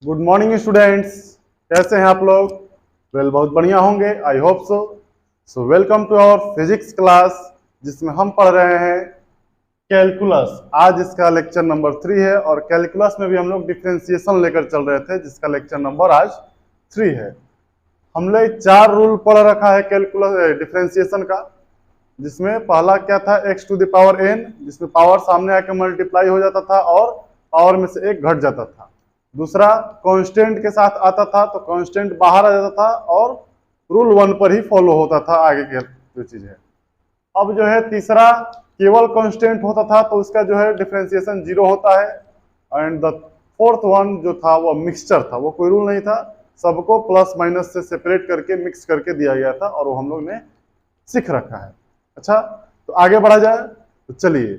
Good morning students. कैसे हैं आप लोग? बहुत बढ़िया होंगे, I hope so. Welcome to our physics class, जिसमें हम पढ़ रहे हैं कैलकुलस। आज इसका लेक्चर नंबर 3 है और कैलकुलस में भी हम लोग डिफरेंशिएशन लेकर चल रहे थे, जिसका लेक्चर नंबर आज 3 है। हमने 4 रूल पढ़ रखा है कैलकुलस डिफरेंशिएशन का, जिसमें पहला क्या था, x to the power n, जिसमें पावर सामने आके मल्टीप्लाई हो जाता था और पावर में से एक घट जाता था। दूसरा कांस्टेंट के साथ आता था, तो कांस्टेंट बाहर आ जाता था और रूल 1 पर ही फॉलो होता था आगे की जो चीज है। अब जो है तीसरा केवल कांस्टेंट होता था, तो उसका जो है डिफरेंशिएशन 0 होता है। एंड द फोर्थ वन जो था वो मिक्सचर था, वो कोई रूल नहीं था, सबको प्लस माइनस से सेपरेट करके मिक्स करके दिया गया था और वो हम लोग ने सीख रखा है। अच्छा, तो आगे बढ़ा जाए। तो चलिए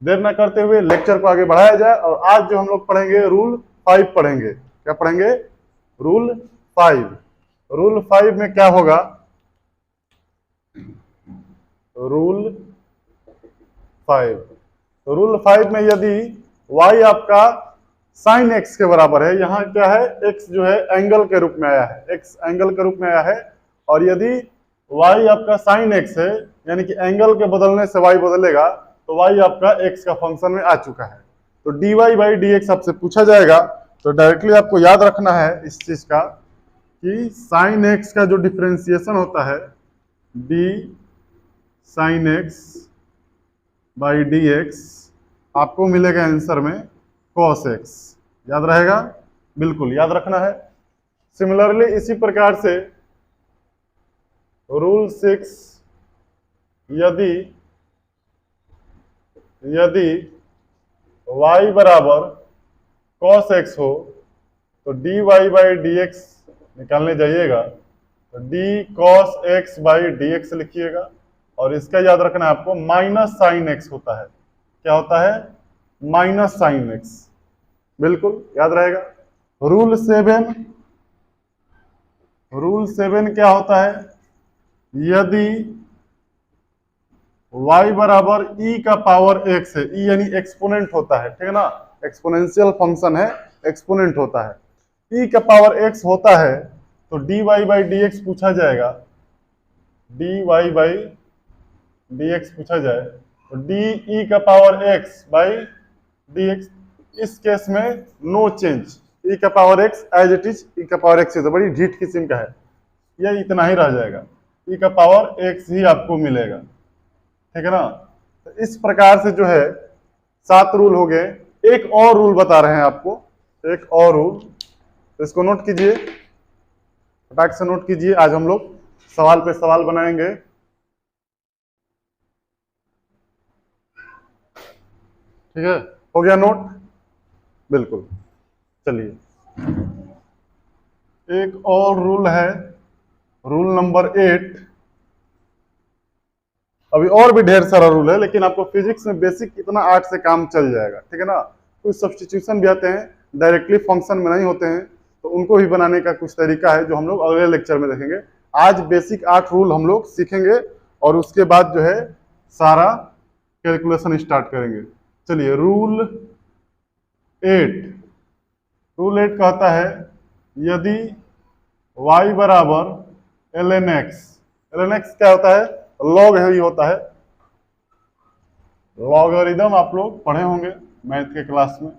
देर ना करते हुए लेक्चर को आगे बढ़ाया जाए। और आज जो हम लोग पढ़ेंगे रूल 5 पढ़ेंगे। क्या पढ़ेंगे? रूल 5। रूल 5 में क्या होगा? रूल 5, तो रूल 5 में यदि y आपका साइन x के बराबर है, यहाँ क्या है, x जो है एंगल के रूप में आया है, x एंगल के रूप में आया है, और यदि y आपका साइन x है, यानी कि एंगल के बदलने से y बदलेगा, तो y आपका x का फंक्शन में आ चुका है। तो dy बाई डी एक्स आपसे पूछा जाएगा, तो डायरेक्टली आपको याद रखना है इस चीज का कि साइन x का जो डिफरेंशिएशन होता है d sine x by d x, आपको मिलेगा आंसर में cos x। याद रहेगा? बिल्कुल याद रखना है। सिमिलरली इसी प्रकार से रूल 6, यदि यदि y बराबर cos x हो, तो dy बाई डी एक्स निकालने जाइएगा, तो d cos x by d x लिखिएगा, और इसका याद रखना है आपको माइनस साइन एक्स होता है। क्या होता है? Minus sine x. बिल्कुल याद रहेगा। रूल 7, रूल 7 क्या होता है? यदि y बराबर e का पावर x है, e यानी एक्सपोनेंट होता है, ठीक है ना, एक्सपोनेंशियल फंक्शन है, एक्सपोनेंट होता है, e का पावर x होता है, तो dy बाई डी एक्स पूछा जाएगा, dy बाई डी एक्स पूछा जाए, तो डी ई का power x by d x, इस केस में नो चेंज, e का power x as it is, e का पावर x है, तो बड़ी ढीठ किस्म का है, ये इतना ही रह जाएगा, e का पावर x ही आपको मिलेगा, ठीक है ना। तो इस प्रकार से जो है 7 रूल हो गए। एक और रूल बता रहे हैं आपको, एक और रूल, तो इसको नोट कीजिए, फटाक से नोट कीजिए। आज हम लोग सवाल पे सवाल बनाएंगे। ठीक है, हो गया नोट? बिल्कुल। चलिए, एक और रूल है, रूल नंबर 8। अभी और भी ढेर सारा रूल है, लेकिन आपको फिजिक्स में बेसिक इतना 8 से काम चल जाएगा, ठीक है ना। कुछ सब्स्टिट्यूशन भी आते हैं, डायरेक्टली फंक्शन में नहीं होते हैं, तो उनको भी बनाने का कुछ तरीका है जो हम लोग अगले लेक्चर में देखेंगे। आज बेसिक 8 रूल हम लोग सीखेंगे और उसके बाद जो है सारा कैलकुलेशन स्टार्ट करेंगे। चलिए, रूल 8। रूल 8 कहता है यदि y बराबर ln x, ln x क्या होता है? लॉग ही होता है, लॉगरिदम आप लोग पढ़े होंगे मैथ के क्लास में।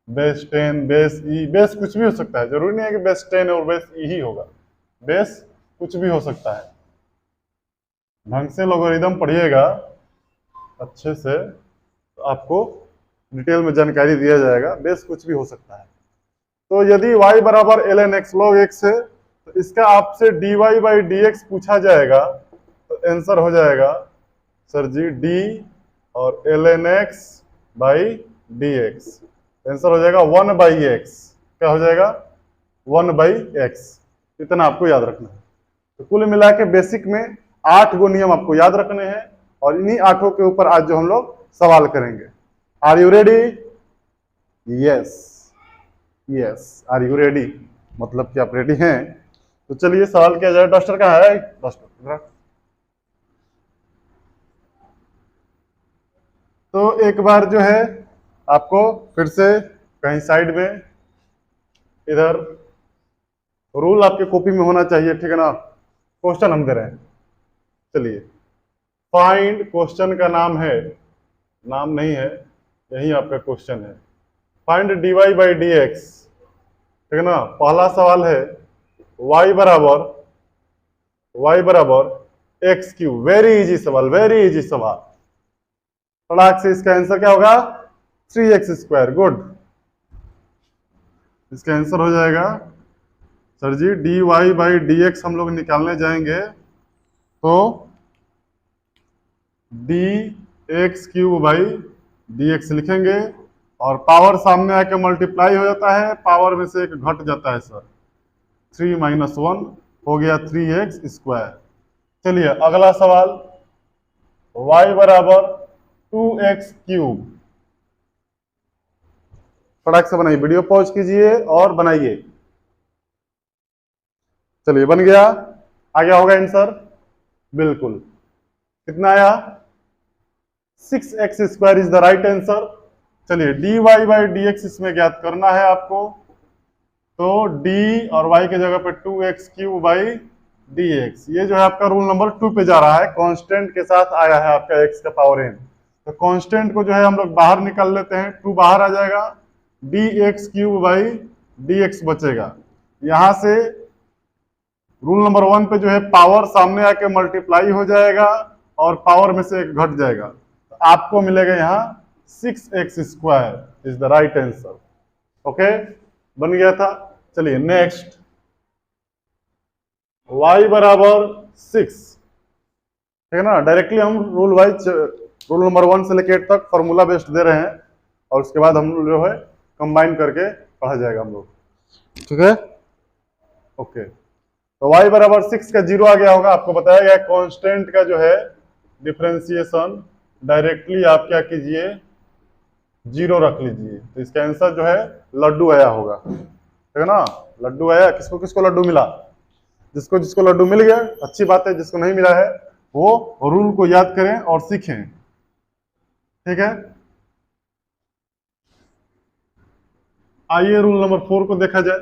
बेस 10, बेस ई, बेस कुछ भी हो सकता है, जरूरी नहीं है कि बेस 10 और बेस ई ही होगा, बेस कुछ भी हो सकता है। ढंग से लॉगरिदम पढ़िएगा अच्छे से, तो आपको डिटेल में जानकारी दिया जाएगा, बेस कुछ भी हो सकता है। तो यदि y बराबर ln x log x है, तो इसका आपसे dy बाई डी एक्स पूछा जाएगा, तो आंसर हो जाएगा सर जी d और ln x by d x, answer हो जाएगा 1 बाई एक्स। क्या हो जाएगा? 1 बाई एक्स। इतना आपको याद रखना है। तो कुल मिला के बेसिक में 8 गो नियम आपको याद रखने हैं, और इन्हीं 8 के ऊपर आज जो हम लोग सवाल करेंगे। Are you ready? Yes, yes, are you ready, मतलब कि आप रेडी हैं। तो चलिए सवाल किया जाए। डस्टर कहाँ है? डस्टर। तो एक बार जो है आपको फिर से कहीं साइड में इधर रूल आपके कॉपी में होना चाहिए, ठीक है ना। क्वेश्चन हम दे रहे हैं, चलिए फाइंड, क्वेश्चन का नाम है, नाम नहीं है, यही आपका क्वेश्चन है। Find dy by d x, ठीक है ना। पहला सवाल है y बराबर एक्स क्यूब। वेरी इजी सवाल, वेरी इजी सवाल। फटाक से इसका आंसर क्या होगा, 3x²। गुड, इसका आंसर हो जाएगा sir ji dy by d x हम लोग निकालने जाएंगे तो dx³ बाई dx लिखेंगे और पावर सामने आके मल्टीप्लाई हो जाता है, पावर में से एक घट जाता है सर, 3 - 1 हो गया 3x²। चलिए अगला सवाल, y बराबर 2x³। फटाक से बनाइए, वीडियो पॉज कीजिए और बनाइए। चलिए बन गया, आ गया होगा आंसर, बिल्कुल। कितना आया, 6x² is the right answer. चलिए dy बाई डी एक्स इसमें ज्ञात करना है आपको, तो d और y के जगह पे 2x³ बाई dx। ये जो है आपका रूल नंबर 2 पे जा रहा है, कांस्टेंट के साथ आया है आपका x का पावर n। तो कांस्टेंट को जो है हम लोग बाहर निकाल लेते हैं, 2 बाहर आ जाएगा, dx³ बाई dx बचेगा। यहां से रूल नंबर 1 पे जो है पावर सामने आके मल्टीप्लाई हो जाएगा और पावर में से एक घट जाएगा, तो आपको मिलेगा यहाँ 6x² is the right answer. Okay, बन गया था। चलिए नेक्स्ट, y बराबर 6, ठीक है ना। डायरेक्टली हम रूल नंबर 1 से लेकर 8 तक फॉर्मूला बेस्ड दे रहे हैं और उसके बाद हम जो है कंबाइन करके पढ़ा जाएगा हम लोग, ठीक है। ओके, तो y बराबर 6 का 0 आ गया होगा, आपको बताया गया कांस्टेंट का जो है डिफरेंशिएशन डायरेक्टली आप क्या कीजिए, 0 रख लीजिए। तो इसका आंसर जो है लड्डू आया होगा, ठीक है ना। लड्डू आया, किसको किसको लड्डू मिला, जिसको जिसको लड्डू मिल गया अच्छी बात है, जिसको नहीं मिला है वो रूल को याद करें और सीखें, ठीक है। आइए रूल नंबर 4 को देखा जाए।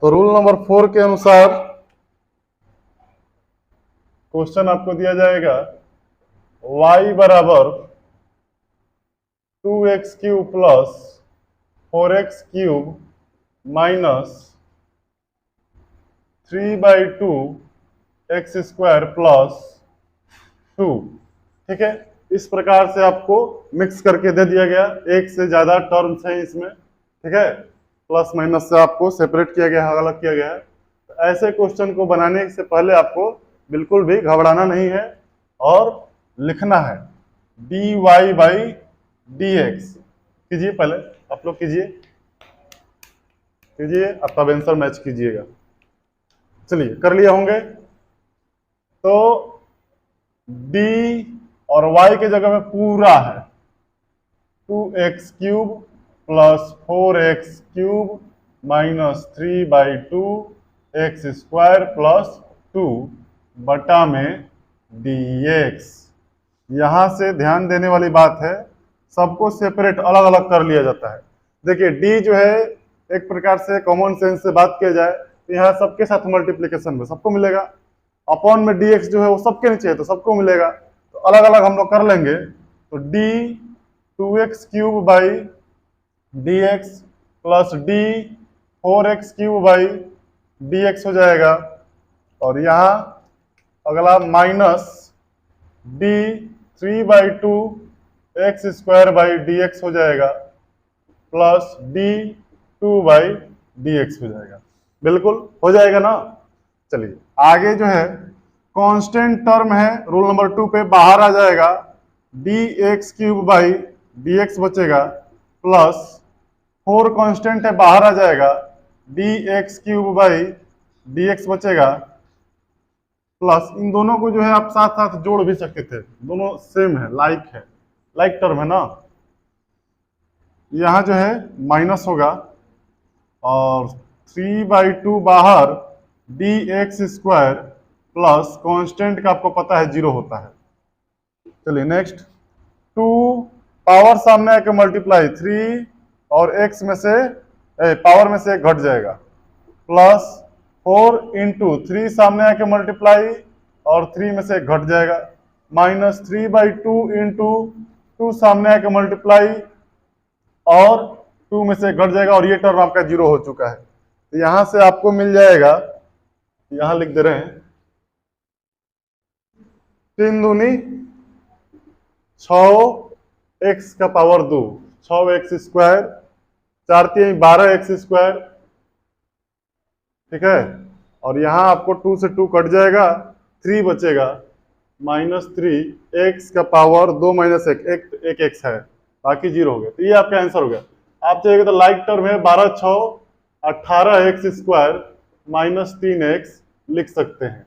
तो रूल नंबर 4 के अनुसार क्वेश्चन आपको दिया जाएगा, y बराबर 2x³ plus 4x³ minus 3/2 x² plus 2, ठीक है। इस प्रकार से आपको मिक्स करके दे दिया गया, एक से ज्यादा टर्म्स हैं इसमें, ठीक है। प्लस माइनस से आपको सेपरेट किया गया है, अलग किया गया है। तो ऐसे क्वेश्चन को बनाने से पहले आपको बिल्कुल भी घबराना नहीं है और लिखना है dy बाई dx। कीजिए, पहले आप लोग कीजिए अब तब आंसर मैच कीजिएगा। चलिए कर लिया होंगे, तो d और y के जगह में पूरा है 2x³ plus 4x³ minus 3/2 x² plus 2 बटा में dx। यहां से ध्यान देने वाली बात है, सबको सेपरेट अलग अलग कर लिया जाता है। देखिए d जो है एक प्रकार से कॉमन सेंस से बात किया जाए तो यहाँ सबके साथ मल्टीप्लीकेशन में सबको मिलेगा, अपॉन में dx जो है वो सबके नीचे है तो सबको मिलेगा, तो अलग अलग हम लोग कर लेंगे। तो d 2x³ by dx plus d 4x³ by dx हो जाएगा, और यहाँ अगला minus d 3/2 x² by dx हो जाएगा प्लस d 2/dx हो जाएगा। बिल्कुल हो जाएगा ना। चलिए आगे जो है कांस्टेंट टर्म है, रूल नंबर 2 पे बाहर आ जाएगा, dx³ बाई dx बचेगा प्लस 4 कांस्टेंट है बाहर आ जाएगा, dx³ बाई dx बचेगा प्लस इन दोनों को जो है आप साथ साथ जोड़ भी सकते थे, दोनों सेम है, लाइक टर्म है ना। यहाँ जो है माइनस होगा और 3/2 बाहर dx² प्लस कांस्टेंट का आपको पता है 0 होता है, चलिए नेक्स्ट, 2 पावर सामने आके मल्टीप्लाई 3 और x में से पावर में से एक घट जाएगा, प्लस 4 इंटू 3 सामने आके मल्टीप्लाई और 3 में से एक घट जाएगा, माइनस 3/2 इंटू 2 सामने आके मल्टीप्लाई और 2 में से एक घट जाएगा, और ये टर्म आपका 0 हो चुका है। तो यहां से आपको मिल जाएगा, यहां लिख दे रहे हैं 3 दूनी 6x का power 2, 6x square, 4 3 12x square, ठीक है। और यहां आपको 2 से 2 कट जाएगा, 3 बचेगा, माइनस 3 x का पावर 2 माइनस एक x है, बाकी 0 हो गया। तो ये आपका आंसर हो गया। आप चाहेंगे तो लाइक टर्म है 12 6 18x स्क्वायर माइनस 3x लिख सकते हैं,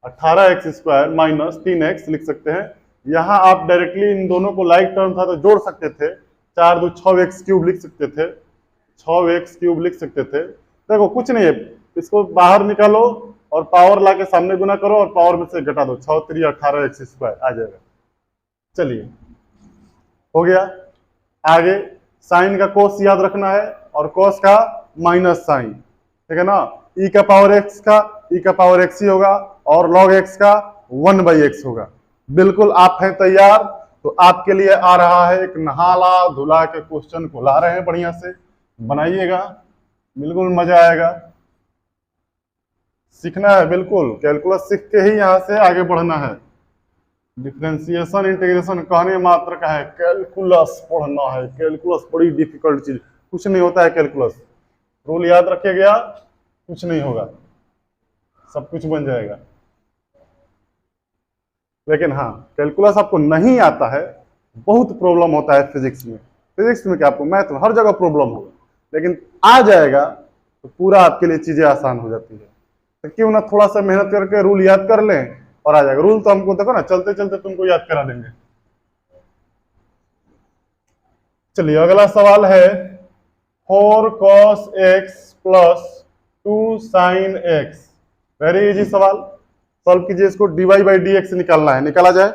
18x स्क्वायर माइनस 3x लिख सकते हैं। यहाँ आप डायरेक्टली इन दोनों को लाइक टर्म था तो जोड़ सकते थे, 4 2 6x क्यूब लिख सकते थे, 6x क्यूब लिख सकते थे। देखो कुछ नहीं है, इसको बाहर निकालो और पावर ला के सामने गुना करो और पावर में से घटा दो, 6 3 18x स्क्वायर आ जाएगा। चलिए हो गया। आगे साइन का कोस याद रखना है और कोस का माइनस साइन, ठीक है ना। ई का पावर एक्स का ई का पावर एक्स ही होगा और लॉग एक्स का 1/x होगा। बिल्कुल आप हैं तैयार? तो आपके लिए आ रहा है एक नहाला धुला के क्वेश्चन को ला रहे हैं, बढ़िया से बनाइएगा, बिल्कुल मजा आएगा। सीखना है, बिल्कुल कैलकुलस सीख के ही यहां से आगे बढ़ना है। डिफरेंशिएशन इंटीग्रेशन कहने मात्र का है, कैलकुलस पढ़ना है। कैलकुलस बड़ी डिफिकल्ट चीज, कुछ नहीं होता है कैलकुलस। रूल याद रखे गया, कुछ नहीं होगा, सब कुछ बन जाएगा। लेकिन हाँ, कैलकुलस आपको नहीं आता है, बहुत प्रॉब्लम होता है फिजिक्स में। फिजिक्स में क्या, आपको मैथ में हर जगह प्रॉब्लम होगा, लेकिन आ जाएगा तो पूरा आपके लिए चीजें आसान हो जाती है। तो क्यों ना थोड़ा सा मेहनत करके रूल याद कर लें और आ जाएगा। रूल तो हमको देखो ना, चलते चलते तुमको याद करा देंगे। चलिए अगला सवाल है 4 cos x plus 2 sin x। Very easy सवाल, सॉल्व कीजिए इसको। dy/dx निकालना है, निकाला जाए।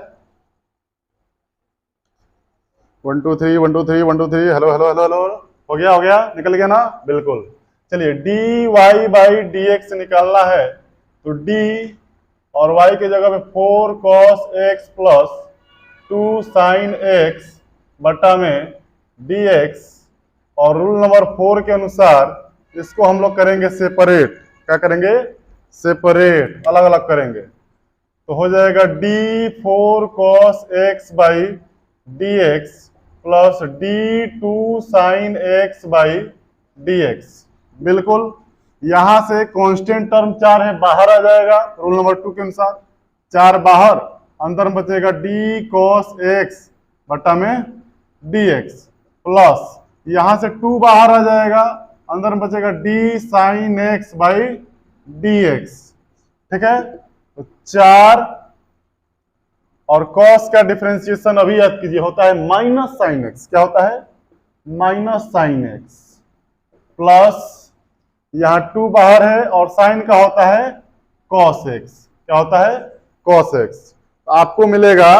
1 2 3 1 2 3 1 2 3 हेलो हेलो हेलो हेलो, हो गया, हो गया, निकल गया ना, बिल्कुल। चलिए dy/dx निकालना है, तो d और y की जगह पे 4 cos x plus 2 sin x बटा में dx, और रूल नंबर 4 के अनुसार इसको हम लोग करेंगे सेपरेट। क्या करेंगे? सेपरेट, अलग अलग करेंगे। तो हो जाएगा d4 cos x by dx plus d2 sin x by dx। बिल्कुल, यहां से कांस्टेंट टर्म 4 है, बाहर आ जाएगा रूल नंबर 2 के अनुसार। 4 बाहर, अंदर में बचेगा d cos x बटा में dx प्लस यहां से 2 बाहर आ जाएगा, अंदर में बचेगा d sin x by dx, ठीक है। तो 4 और cos का डिफरेंशिएशन अभी याद कीजिए, होता है माइनस साइन x। क्या होता है? माइनस साइन x प्लस यहां 2 बाहर है और साइन का होता है cos x। क्या होता है? cos x। तो आपको मिलेगा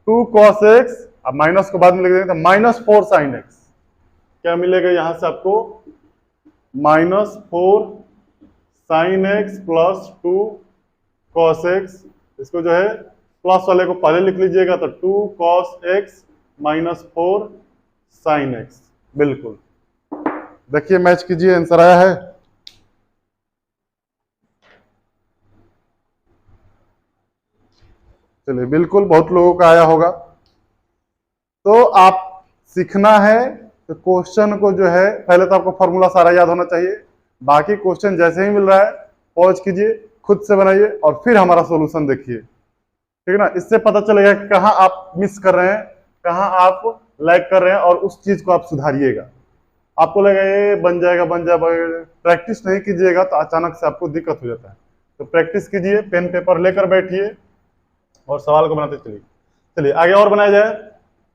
2 cos x, अब माइनस को बाद में लिख देंगे, तो -4 sin x। क्या मिलेगा यहां से आपको? -4 sin x plus 2 cos x। इसको जो है प्लस वाले को पहले लिख लीजिएगा, तो 2 cos x -4 sin x। बिल्कुल, देखिए मैच कीजिए, आंसर आया है। चलिए, बिल्कुल बहुत लोगों का आया होगा। तो आप सीखना है तो क्वेश्चन को जो है, पहले तो आपको फॉर्मूला सारा याद होना चाहिए। बाकी क्वेश्चन जैसे ही मिल रहा है पॉज कीजिए, खुद से बनाइए और फिर हमारा सॉल्यूशन देखिए, ठीक है ना। इससे पता चलेगा कि कहाँ आप मिस कर रहे हैं, कहाँ आप लैग कर रहे हैं, और उस चीज को आप सुधारिएगा। आपको लगेगा ये बन जाएगा, बन जाएगा, प्रैक्टिस नहीं कीजिएगा तो अचानक से आपको दिक्कत हो जाता है। तो प्रैक्टिस कीजिए, पेन पेपर लेकर बैठिए और सवाल को बनाते चलिए। चलिए आगे और बनाया जाए।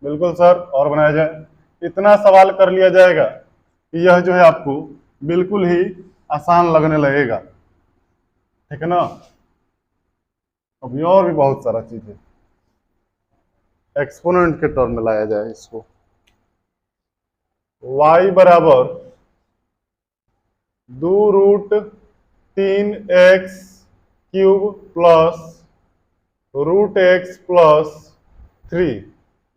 बिल्कुल सर, और बनाया जाए। इतना सवाल कर लिया जाएगा कि यह जो है आपको बिल्कुल ही आसान लगने लगेगा, ठीक है ना। अभी और भी बहुत सारा चीज है। एक्सपोनेंट के टर्म में लाया जाए इसको। y बराबर 2√3x³ प्लस √x+3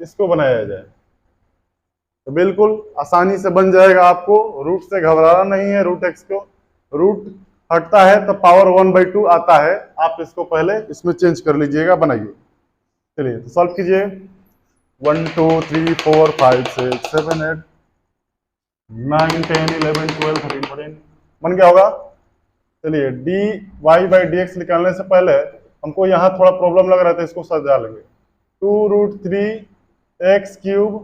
इसको बनाया जाए तो बिल्कुल आसानी से बन जाएगा। आपको रूट से घबराना नहीं है। रूट एक्स को रूट हटता है तो पावर 1/2 आता है। आप इसको पहले इसमें चेंज कर लीजिएगा, बनाइए। चलिए तो सॉल्व कीजिए। 1 2 3 4 5 6 7 8 9 10 11 12 13 14 बन गया होगा। चलिए d y by d x निकालने से पहले हमको यहाँ थोड़ा प्रॉब्लम लग रहा था, इसको सजा लेंगे। 2√3x³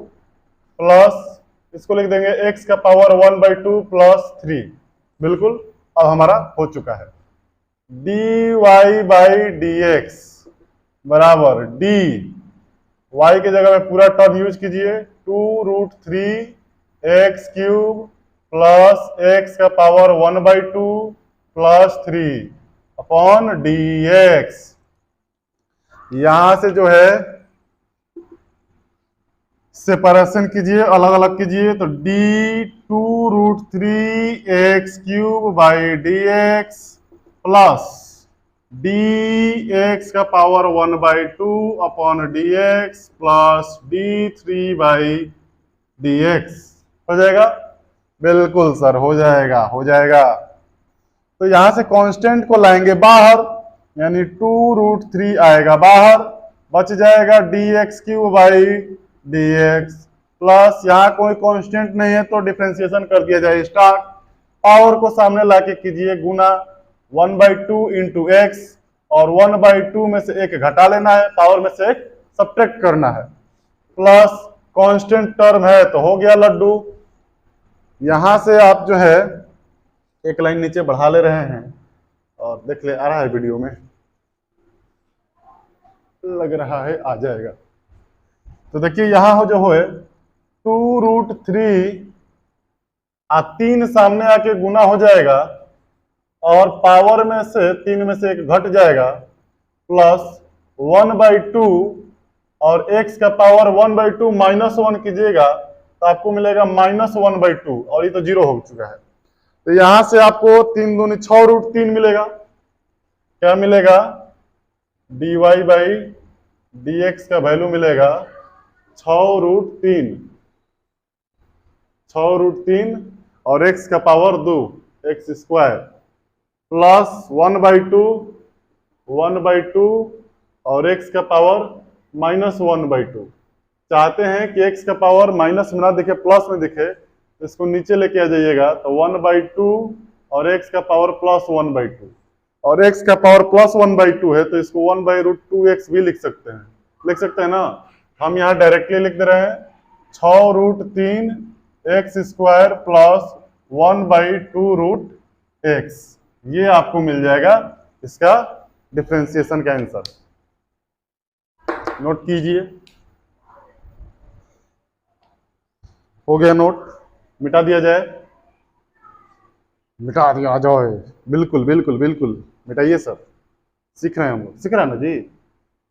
प्लस इसको लिख देंगे x का पावर 1/2 प्लस 3। बिल्कुल अब हमारा हो चुका है। dy बाई डी एक्स बराबर d, y की जगह में पूरा टर्म यूज कीजिए। 2√3x³ प्लस x का पावर 1/2 प्लस 3 अपॉन dx। यहां से जो है सेपरेशन कीजिए, अलग अलग कीजिए तो d 2√3x³ by dx plus dx का power 1/2 upon dx plus d3 by dx हो जाएगा। बिल्कुल सर हो जाएगा, हो जाएगा। तो यहां से कांस्टेंट को लाएंगे बाहर, यानी 2√3 आएगा बाहर, बच जाएगा dx³ बाई dx प्लस यहाँ कोई कांस्टेंट नहीं है तो डिफरेंशिएशन कर दिया जाए स्टार्ट। पावर को सामने लाके कीजिए गुना 1/2 इंटू एक्स, और 1/2 में से एक घटा लेना है, पावर में से एक सब्ट्रैक्ट करना है, प्लस कांस्टेंट टर्म है तो हो गया लड्डू। यहां से आप जो है एक लाइन नीचे बढ़ा ले रहे हैं और देख ले, आ रहा है वीडियो में, लग रहा है आ जाएगा। तो देखिए यहां हो जो है 2√3 3 सामने आके गुना हो जाएगा और पावर में से 3 में से एक घट जाएगा, प्लस 1/2 और x का पावर 1/2 -1 कीजिएगा तो आपको मिलेगा -1/2 और ये तो 0 हो चुका है। तो यहां से आपको 3 दूनी 6√3 मिलेगा। क्या मिलेगा? dy बाई dx का वैल्यू मिलेगा 6√3 और x का पावर 2 x² प्लस 1/2 और x का पावर -1/2। चाहते हैं कि x का पावर माइनस में ना दिखे, प्लस में दिखे, तो इसको नीचे लेके आ जाइएगा तो 1/2 और x का पावर प्लस 1/2, और x का पावर प्लस 1/2 है तो इसको 1/√2x भी लिख सकते हैं, ना। हम यहाँ डायरेक्टली लिख दे रहे हैं 6√3x² प्लस 1/2√x। ये आपको मिल जाएगा इसका डिफरेंशिएशन का आंसर। नोट कीजिए। हो गया नोट? मिटा दिया जाए? मिटा दिया जाए। बिल्कुल बिल्कुल बिल्कुल मिटाइए सर। सीख रहे हैं हम लोग, सीख रहे हैं ना जी।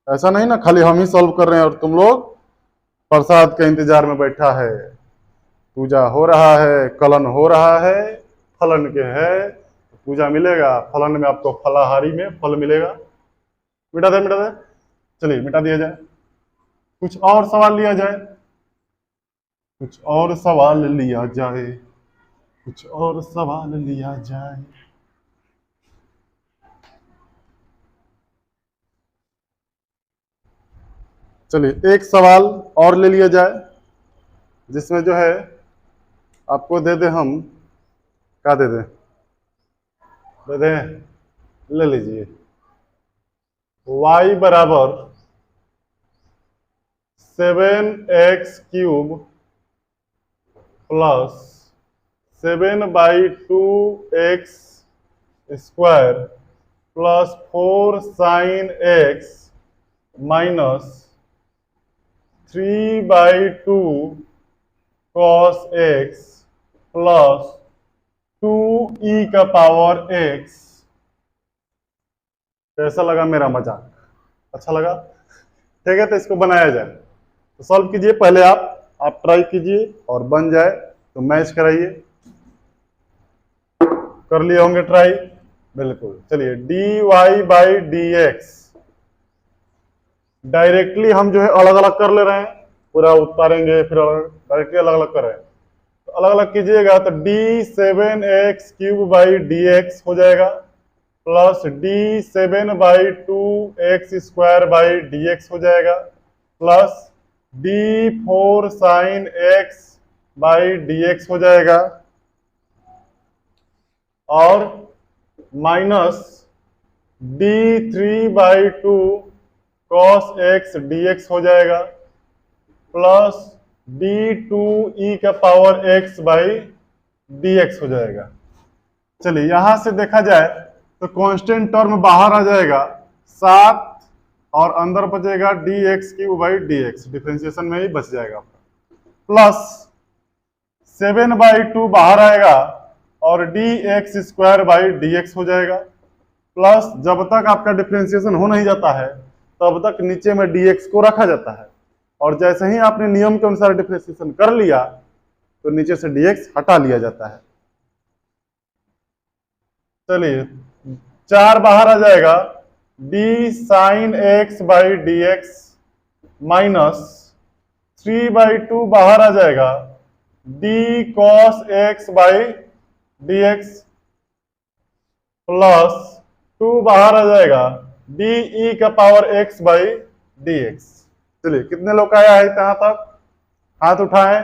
ऐसा नहीं ना खाली हम ही सॉल्व कर रहे हैं और तुम लोग प्रसाद के इंतजार में बैठा है। पूजा हो रहा है, कलन हो रहा है, फलन के है, पूजा मिलेगा, फलन में आपको फलाहारी में फल मिलेगा। मिटा दे, मिटा दे। चलिए मिटा दिया जाए। कुछ और सवाल लिया जाए, कुछ और सवाल लिया जाए, कुछ और सवाल लिया जाए। चलिए एक सवाल और ले लिया जाए जिसमें जो है आपको दे दे, हम क्या दे दें, दे दें, ले लीजिए। y बराबर 7x³ plus 7/2x² plus 4 sin x minus 3/2 cos x plus 2e का पावर x। कैसा लगा मेरा मजाक? अच्छा लगा? ठीक है, तो इसको बनाया जाए। तो सॉल्व कीजिए, पहले आप ट्राई कीजिए और बन जाए तो मैच कराइए। कर लिए होंगे ट्राई, बिल्कुल। चलिए d y by d x directly हम जो है अलग अलग कर ले रहे हैं, पूरा उतारेंगे फिर डायरेक्टली अलग अलग कर रहे हैं। तो अलग अलग कीजिएगा तो D 7x³ by d x हो जाएगा, plus D 7/2x² by d x हो जाएगा, plus D 4sin x by d x हो जाएगा, और minus D 3/2 cos x dx हो जाएगा, प्लस d2e⁻x बाई dx हो जाएगा। चलिए यहां से देखा जाए तो कांस्टेंट टर्म बाहर आ जाएगा 7 और अंदर बचेगा dx³ बाई dx, डिफरेंशिएशन में ही बच जाएगा आपका, प्लस 7/2 बाहर आएगा और dx² बाई dx हो जाएगा, प्लस जब तक आपका डिफरेंशिएशन हो नहीं जाता है तब तक नीचे में dx को रखा जाता है, और जैसे ही आपने नियम के अनुसार डिफरेंशिएशन कर लिया तो नीचे से dx हटा लिया जाता है। चलिए 4 बाहर आ जाएगा, d sin x by d x, minus 3/2 बाहर आ जाएगा, d cos x by d x, plus 2 बाहर आ जाएगा, de⁻x बाई डी एक्स। चलिए कितने लोग आया है यहाँ तक, हाथ उठाएं।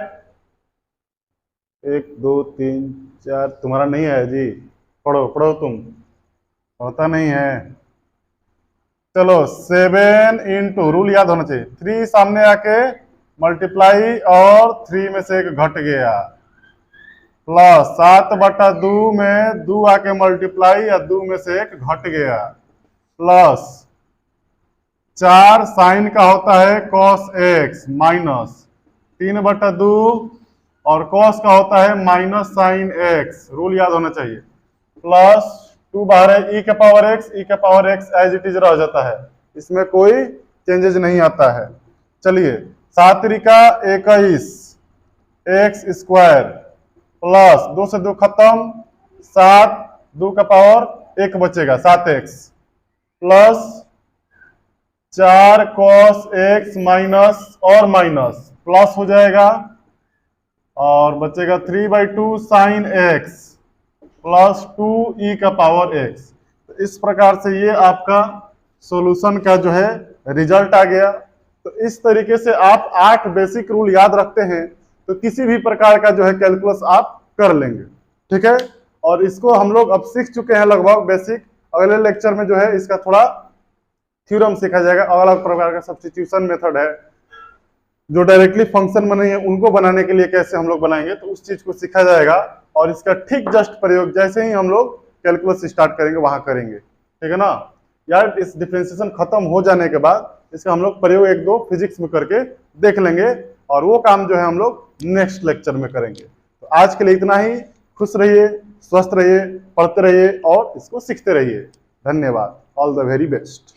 1 2 3 4, तुम्हारा नहीं है जी, पढ़ो पढ़ो, तुम होता नहीं है। चलो 7 इंटू, रूल याद होना चाहिए, 3 सामने आके मल्टीप्लाई और 3 में से 1 घट गया, प्लस 7/2 में 2 आके मल्टीप्लाई या 2 में से 1 घट गया, प्लस 4 साइन का होता है cos x, माइनस 3/2 और cos का होता है माइनस साइन x, रूल याद होना चाहिए, प्लस 2 बाहर है e⁻x एज इट इज रह जाता है, इसमें कोई चेंजेस नहीं आता है। चलिए 7 त्रिका 21 x² प्लस 2 से 2 खत्म, 7 2 का पावर 1 बचेगा 7x, plus 4 cos x minus और माइनस प्लस हो जाएगा, और बचेगा 3/2 sin x प्लस 2e⁻x। तो इस प्रकार से ये आपका सॉल्यूशन का जो है रिजल्ट आ गया। तो इस तरीके से आप 8 बेसिक रूल याद रखते हैं तो किसी भी प्रकार का जो है कैलकुलस आप कर लेंगे, ठीक है। और इसको हम लोग अब सीख चुके हैं लगभग बेसिक, अगले लेक्चर में जो है इसका थोड़ा थ्योरम सीखा जाएगा, अलग अलग प्रकार का सब्स्टिट्यूशन मेथड है जो डायरेक्टली फंक्शन में नहीं है, उनको बनाने के लिए कैसे हम लोग बनाएंगे, तो उस चीज को सीखा जाएगा। और इसका ठीक जस्ट प्रयोग जैसे ही हम लोग कैलकुलस स्टार्ट करेंगे वहां करेंगे, ठीक है ना यार। इस डिफरेंशिएशन खत्म हो जाने के बाद इसका हम लोग प्रयोग 1-2 फिजिक्स में करके देख लेंगे, और वो काम जो है हम लोग नेक्स्ट लेक्चर में करेंगे। तो आज के लिए इतना ही। खुश रहिए, स्वस्थ रहिए, पढ़ते रहिए और इसको सीखते रहिए। धन्यवाद। All the very best.